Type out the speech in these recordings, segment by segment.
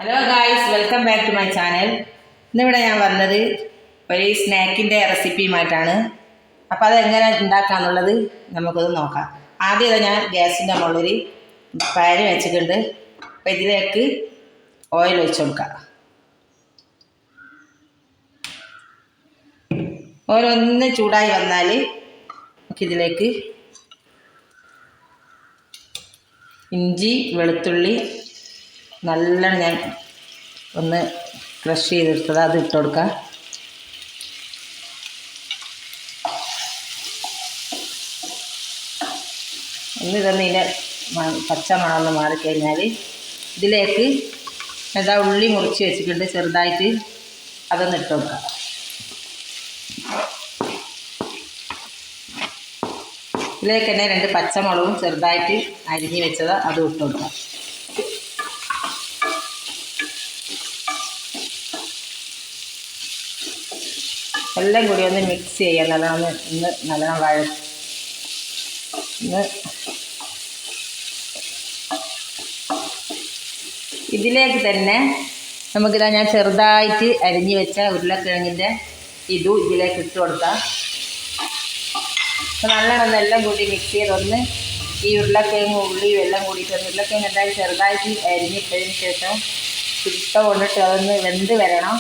Hello guys, welcome back to my channel. ഇന്നിവിടെ ഞാൻ വന്നത് ഒരു സ്നാക്കിൻ്റെ റെസിപ്പിയുമായിട്ടാണ്. അപ്പോൾ അതെങ്ങനെ ഉണ്ടാക്കാമെന്നുള്ളത് നമുക്കത് നോക്കാം. ആദ്യം ഞാൻ ഗ്യാസിൻ്റെ മുകളിൽ പാൻ വെച്ചിട്ടുണ്ട്. അപ്പോൾ ഇതിലേക്ക് ഓയിൽ ഒഴിച്ച് കൊടുക്കാം. ഓയിൽ ഒന്ന് ചൂടായി വന്നാൽ നമുക്കിതിലേക്ക് ഇഞ്ചി വെളുത്തുള്ളി നല്ലോണം ഞാൻ ഒന്ന് ക്രഷ് ചെയ്തെടുത്തത് അത് ഇട്ട് കൊടുക്കാം. ഒന്ന് ഇതിൻ്റെ പച്ച മണമൊന്ന് മാറിക്കഴിഞ്ഞാൽ ഇതിലേക്ക് ഉള്ളി മുറിച്ച് വെച്ചിട്ടുണ്ട്, ചെറുതായിട്ട് അതൊന്ന് ഇട്ട് കൊടുക്കാം. ഇതിലേക്ക് തന്നെ 2 പച്ചമുളകും ചെറുതായിട്ട് അരിഞ്ഞ് വെച്ചത് അതും ഇട്ട് കൊടുക്കാം. എല്ലാം കൂടി ഒന്ന് മിക്സ് ചെയ്യാം. നല്ലോണം ഇതിലേക്ക് തന്നെ നമുക്കിതാ ഞാൻ ചെറുതായിട്ട് അരിഞ്ഞ് വെച്ച ഉരുളക്കിഴങ്ങിൻ്റെ ഇതും ഇതിലേക്ക് ഇട്ട് കൊടുക്കാം. അപ്പോൾ നല്ലോണം എല്ലാം കൂടി മിക്സ് ചെയ്തൊന്ന് ഈ ഉരുളക്കിഴങ്ങ് ഉള്ളിയും എല്ലാം കൂടിയിട്ടൊന്ന് ഉരുളക്കിഴങ്ങ് എന്തായാലും ചെറുതായിട്ട് അരിഞ്ഞിട്ടതിന് ശേഷം ഇട്ട കൊണ്ടിട്ട് അതൊന്ന് വെന്ത് വരണം.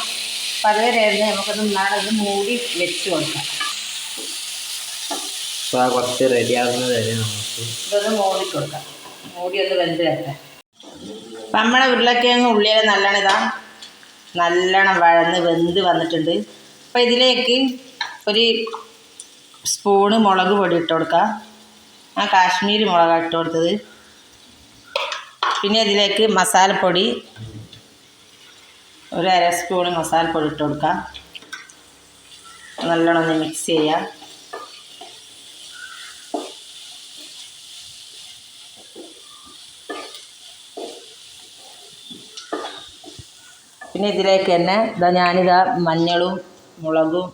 അപ്പോൾ അതുവരെ നമുക്കൊന്ന് നാളെ മൂടി വെച്ച് കൊടുക്കാം. കുറച്ച് റെഡിയാകുന്നത് വരെ നമുക്ക് ഇതൊന്ന് മൂടി കൊടുക്കാം. മൂടി ഒന്ന് വെന്ത് വരട്ടെ. അപ്പം നമ്മളെ ഉരുളക്കിഴങ്ങ് ഉള്ളിയെല്ലാം നല്ലോണം വഴന്ന് വെന്ത് വന്നിട്ടുണ്ട്. അപ്പോൾ ഇതിലേക്ക് ഒരു സ്പൂണ് മുളക് പൊടി ഇട്ട് കൊടുക്കാം. ആ കാശ്മീരി മുളകാണ് ഇട്ട് കൊടുത്തത്. പിന്നെ ഇതിലേക്ക് മസാലപ്പൊടി ഒരു 1/2 സ്പൂണ് മസാലപ്പൊടി ഇട്ട് കൊടുക്കാം. നല്ലോണം ഒന്ന് മിക്സ് ചെയ്യാം. പിന്നെ ഇതിലേക്ക് തന്നെ ഞാനിതാ മഞ്ഞളും മുളകും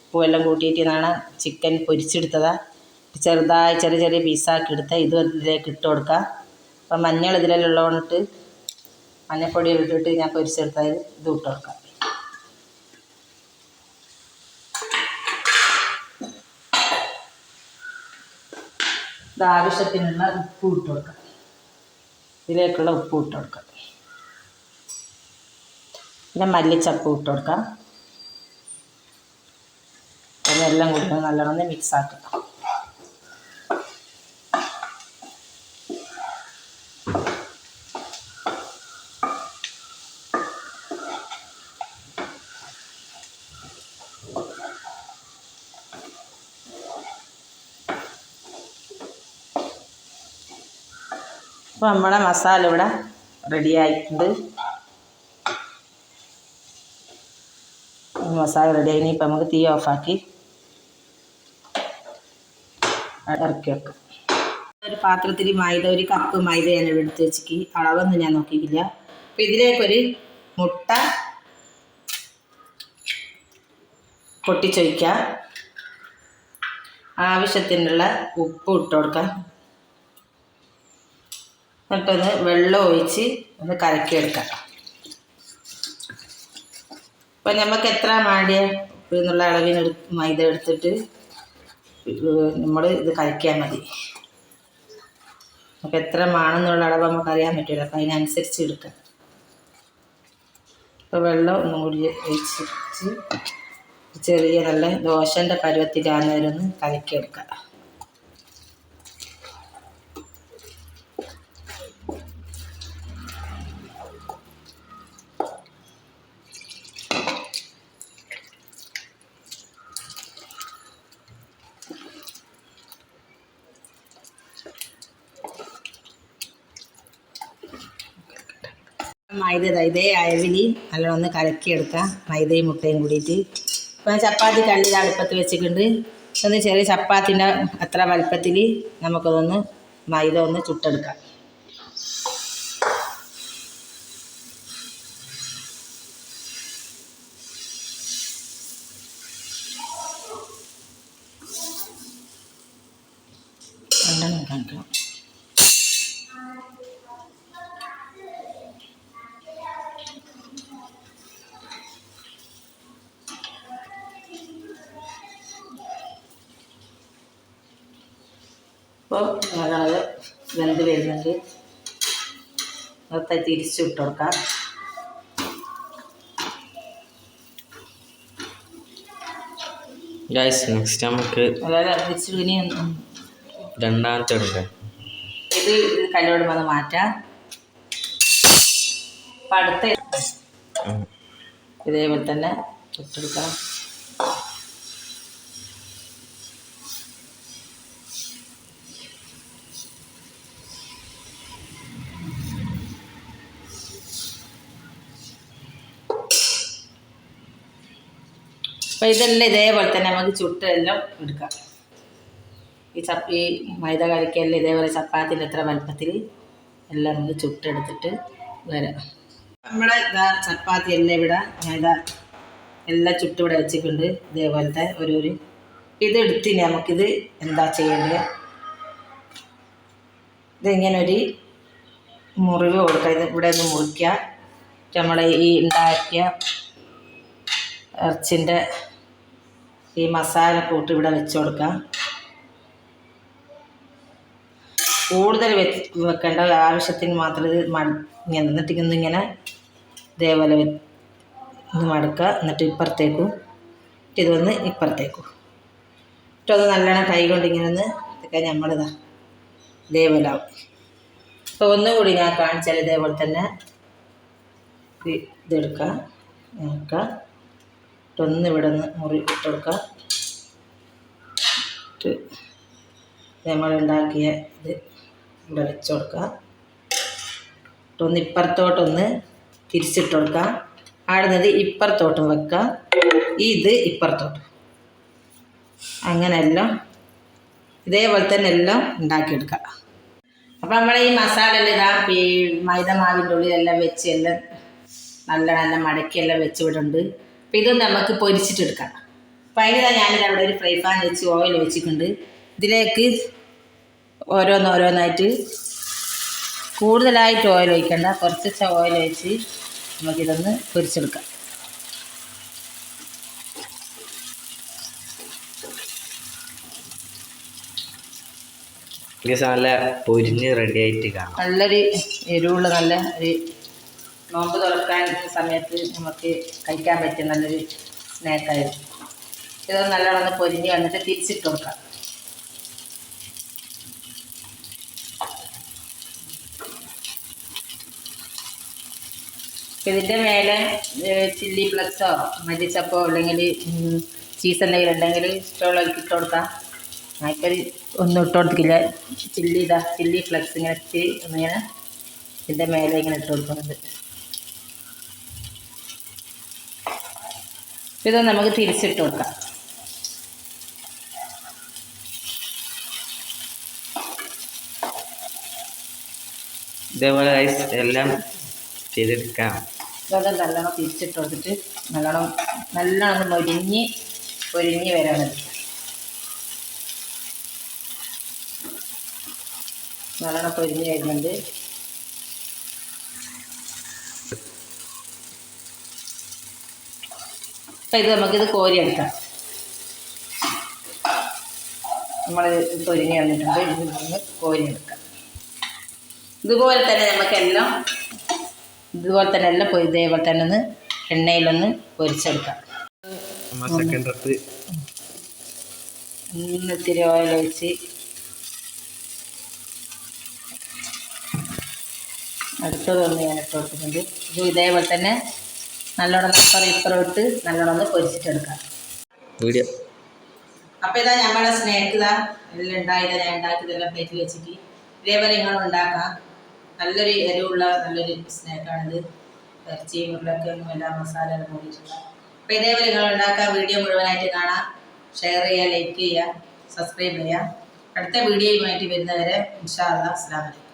ഉപ്പുമെല്ലാം കൂട്ടിയിട്ട് ഇതാണ് ചിക്കൻ പൊരിച്ചെടുത്തതാണ്. ചെറുതായി ചെറിയ ചെറിയ പീസാക്കി എടുത്ത ഇതും ഇതിലേക്ക് ഇട്ട് കൊടുക്കാം. അപ്പം മഞ്ഞൾ ഇതിലെല്ലാം ഉള്ളതുകൊണ്ടിട്ട് മഞ്ഞൾപ്പൊടി ഇട്ടിട്ട് ഞാൻ പൊരിച്ചെടുത്തത് ഇതും ഇട്ട് കൊടുക്കാം. ഇത് ആവശ്യത്തിനുള്ള ഉപ്പ് ഇട്ട് കൊടുക്കാം. ഇതിലേക്കുള്ള ഉപ്പ് ഇട്ട് കൊടുക്കാം. പിന്നെ മല്ലിച്ചപ്പ് ഇട്ട് കൊടുക്കാം. അതെല്ലാം കൂടി നല്ലോണം മിക്സ് ആക്കുക. അപ്പോൾ നമ്മുടെ മസാല ഇവിടെ റെഡി ആയിട്ടുണ്ട്. മസാല റെഡി ആയി. ഇനിയിപ്പോൾ നമുക്ക് തീ ഓഫാക്കി ഇറക്കി വെക്കാം. ഒരു പാത്രത്തിൽ ഒരു കപ്പ് മൈദ ഞാൻ എടുത്ത് വെച്ചിട്ട് അളവൊന്നും ഞാൻ നോക്കിയില്ല. അപ്പോൾ ഇതിലേക്കൊരു മുട്ട പൊട്ടിച്ചൊഴിക്കുക. ആവശ്യത്തിനുള്ള ഉപ്പ് ഇട്ട് കൊടുക്കാം. എന്നിട്ടൊന്ന് വെള്ളം ഒഴിച്ച് ഒന്ന് കലക്കിയെടുക്കാം. അപ്പം നമുക്ക് എത്ര മാടിയ എന്നുള്ള അളവിന് മൈദ എടുത്തിട്ട് നമ്മൾ ഇത് കലക്കിയാൽ മതി. നമുക്ക് എത്ര മാണെന്നുള്ള അളവ് നമുക്ക് അറിയാൻ പറ്റില്ല. അപ്പം അതിനനുസരിച്ച് എടുക്കാം. അപ്പോൾ വെള്ളം ഒന്നും കൂടി ഒഴിച്ച് ചെറിയ നല്ല ദോശൻ്റെ പരുവത്തിലാകുന്നവരെ ഒന്ന് കലക്കിയെടുക്കാം. മൈദ ഇതേ അയവിൽ നല്ലോണം ഒന്ന് കലക്കിയെടുക്കാം. മൈദയും മുട്ടയും കൂടിയിട്ട്. ഇപ്പം ചപ്പാത്തി കല്ലിൽ അടുപ്പത്ത് വെച്ചിട്ടുണ്ട്. ഒന്ന് ചെറിയ ചപ്പാത്തിൻ്റെ അത്ര വലുപ്പത്തിൽ നമുക്കതൊന്ന് മൈദ ഒന്ന് ചുട്ടെടുക്കാം. കാണിക്കാം. അപ്പോൾ ഞങ്ങളത് വെന്ത് വരുന്നുണ്ട്. മൊത്തം തിരിച്ചു ഇട്ട് കൊടുക്കാം. നെക്സ്റ്റ് നമുക്ക് രണ്ടാമത്തെ എടുക്കാം. ഇത് കല്ലോട് വന്ന് മാറ്റാം. അപ്പം അടുത്ത ഇതേപോലെ തന്നെ ഇട്ടെടുക്കണം. അപ്പം ഇതെല്ലാം ഇതേപോലെ തന്നെ നമുക്ക് ചുട്ടെല്ലാം എടുക്കാം. ഈ മൈദ കലക്കെല്ലാം ഇതേപോലെ ചപ്പാത്തിൻ്റെ എത്ര വലുപ്പത്തിൽ എല്ലാം നമുക്ക് ചുട്ടെടുത്തിട്ട് വരാം. നമ്മളെ ചപ്പാത്തി എല്ലാം ഇവിടെ മൈദ എല്ലാം ചുട്ടിവിടെ വെച്ചിട്ടുണ്ട്. ഇതേപോലത്തെ ഒരു ഇതെടുത്തിന് നമുക്കിത് എന്താ ചെയ്യേണ്ടത്, ഇതിങ്ങനെ ഒരു മുറിവ് കൊടുക്കുക. ഇത് ഇവിടെ ഒന്ന് മുറിക്കുക. നമ്മളെ ഈ ഉണ്ടാക്കിയ ഇറച്ചിൻ്റെ ഈ മസാല കൂട്ട് ഇവിടെ വെച്ച് കൊടുക്കാം. കൂടുതൽ വെക്കേണ്ട, ആവശ്യത്തിന് മാത്രം ഇത് എന്നിട്ട് ഇങ്ങനെ ഇതേപോലെ ഒന്ന് മടക്കുക. എന്നിട്ട് ഇപ്പുറത്തേക്കും ഇതൊന്ന് ഇപ്പുറത്തേക്കും ഇട്ടത് നല്ലോണം കൈ കൊണ്ട് ഇങ്ങനെ ഒന്ന് ഇതൊക്കെ നമ്മളിതാ ഇതേപോലെ ആവും. അപ്പോൾ ഒന്നുകൂടി ഞാൻ കാണിച്ചാൽ ഇതേപോലെ തന്നെ ഇതെടുക്കുക, നോക്കുക. ഇട്ടൊന്ന് ഇവിടെ നിന്ന് മുറി ഇട്ടെടുക്കുക. ഇട്ട് നമ്മളുണ്ടാക്കിയ ഇത് ഇവിടെ വെച്ച് കൊടുക്കുക. ഇട്ടൊന്ന് ഇപ്പുറത്തോട്ടൊന്ന് തിരിച്ചിട്ട് കൊടുക്കുക. ആടുന്നത് ഇപ്പുറത്തോട്ടും വെക്കുക, ഇത് ഇപ്പുറത്തോട്ടും. അങ്ങനെയെല്ലാം ഇതേപോലെ തന്നെ എല്ലാം ഉണ്ടാക്കിയെടുക്കുക. അപ്പം നമ്മളെ ഈ മസാല എല്ലാം ഈ മൈദ മാവിൻ്റെ ഉള്ളിലെല്ലാം വെച്ച് എല്ലാം നല്ല മടക്കിയെല്ലാം വെച്ച് വിടുന്നുണ്ട്. അപ്പം ഇതൊന്നും നമുക്ക് പൊരിച്ചിട്ടെടുക്കാം. അപ്പം അതിന് ഞാനിത് അവിടെ ഒരു ഫ്രൈ പാൻ വെച്ച് ഓയിൽ വെച്ചിട്ടുണ്ട്. ഇതിലേക്ക് ഓരോന്നായിട്ട് കൂടുതലായിട്ട് ഓയിൽ ഒഴിക്കണ്ട, കുറച്ച് ഓയിൽ ഒഴിച്ച് നമുക്കിതൊന്ന് പൊരിച്ചെടുക്കാം. നല്ല പൊരിഞ്ഞ് റെഡി ആയിട്ട് കാണാം. നല്ലൊരു എരിവുള്ള നല്ല ഒരു നോമ്പ് തുറക്കാൻ സമയത്ത് നമുക്ക് കഴിക്കാൻ പറ്റിയ നല്ലൊരു സ്നാക്കായിരുന്നു. ഇതൊന്ന് നല്ലോണം പൊരിഞ്ഞ് വന്നിട്ട് തിരിച്ചിട്ട് കൊടുക്കാം. ഇതിൻ്റെ മേലെ ചില്ലി ഫ്ലക്സോ മല്ലിച്ചപ്പോ അല്ലെങ്കിൽ ചീസ് എന്തെങ്കിലും ഉണ്ടെങ്കിൽ ഇഷ്ടമുള്ളവർക്ക് ഇട്ട് കൊടുക്കാം. ഞാനിപ്പോൾ ഒന്നും ഇട്ട് കൊടുത്തില്ല. ചില്ലി ഫ്ലക്സ് ഇങ്ങനെ ഒന്നിങ്ങനെ ഇതിൻ്റെ മേലെ ഇങ്ങനെ ഇട്ട് കൊടുക്കുന്നുണ്ട്. ഇതൊന്ന് നമുക്ക് തിരിച്ചിട്ട് കൊടുക്കാം. ഇതേപോലെ എല്ലാം ചെയ്തെടുക്കാം. ഇതൊക്കെ നല്ലോണം തിരിച്ചിട്ട് കൊടുത്തിട്ട് നല്ലോണം പൊരിഞ്ഞ് വരാൻ നല്ലോണം പൊരിഞ്ഞ് വരുന്നുണ്ട്. അപ്പം ഇത് നമുക്കിത് കോരിയെടുക്കാം. നമ്മൾ പൊരിഞ്ഞ് വന്നിട്ടുണ്ട്. ഇത് നമുക്ക് കോരിയെടുക്കാം. ഇതുപോലെ തന്നെ നമുക്കെല്ലാം ഇതേപോലെ തന്നെ ഒന്ന് എണ്ണയിലൊന്ന് പൊരിച്ചെടുക്കാം. ഇത്തിരി ഓയിൽ ഒഴിച്ച് അടുത്തതൊന്ന് ഞാൻ ഇട്ട് കൊടുക്കുന്നുണ്ട്. ഇത് ഇതേപോലെ തന്നെ നല്ലോണം ഇപ്പുറം ഇട്ട് നല്ലോണം ഒന്ന് പൊരിച്ചിട്ടെടുക്കാം. അപ്പോൾ ഇതാ നമ്മളെ സ്നാക്ക് എല്ലാം ഞാൻ ഉണ്ടാക്കിയതെല്ലാം പ്ലേറ്റിൽ വെച്ചിട്ട് ഇതേപോലെ നിങ്ങളും ഉണ്ടാക്കാം. നല്ലൊരു എരിവുള്ള നല്ലൊരു സ്നാക്കാണിത്. ഇറച്ചിയും ഉരുളക്കിഴങ്ങും എല്ലാം മസാല എല്ലാം കൂടിയിട്ടുള്ള. അപ്പോൾ ഇതേപോലെ നിങ്ങൾ ഉണ്ടാക്കാം. വീഡിയോ മുഴുവനായിട്ട് കാണാം. ഷെയർ ചെയ്യുക, ലൈക്ക് ചെയ്യുക, സബ്സ്ക്രൈബ് ചെയ്യുക. അടുത്ത വീഡിയോയുമായിട്ട് വരുന്നവരെ ഇൻഷാ അല്ലാഹ് അസ്സലാമു അലൈക്കും.